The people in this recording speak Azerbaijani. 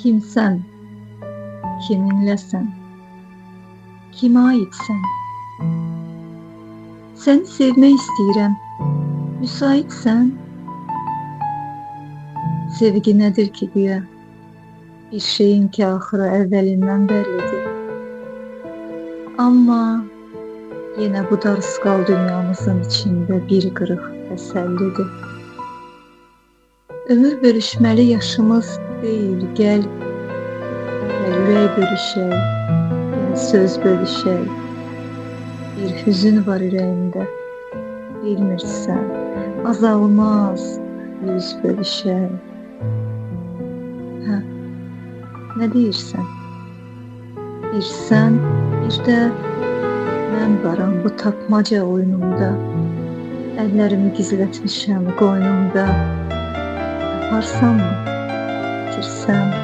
Kimsən, kiminləsən, kimə aidsən? Səni sevmək istəyirəm, müsaitsən? Sevgi nədir ki güya? Bir şeyin ki axırı əvvəlindən bəllidir. Amma yenə bu darısqal dünyamızın içində bir qırıq təsəllidir. Ömür bölüşməli yaşımız deyil, gəl ürək bölüşək, yenə söz bölüşək. Bir hüzün var ürəyimdə, bilmirsən, azalmaz yüz bölüşək. Hə, nə deyirsən? Bir sən, bir də mən varam bu tapmaca oyunumda. Əllərimi gizlətmişəm qoynumda. Yaparsanmı, bitirsəm?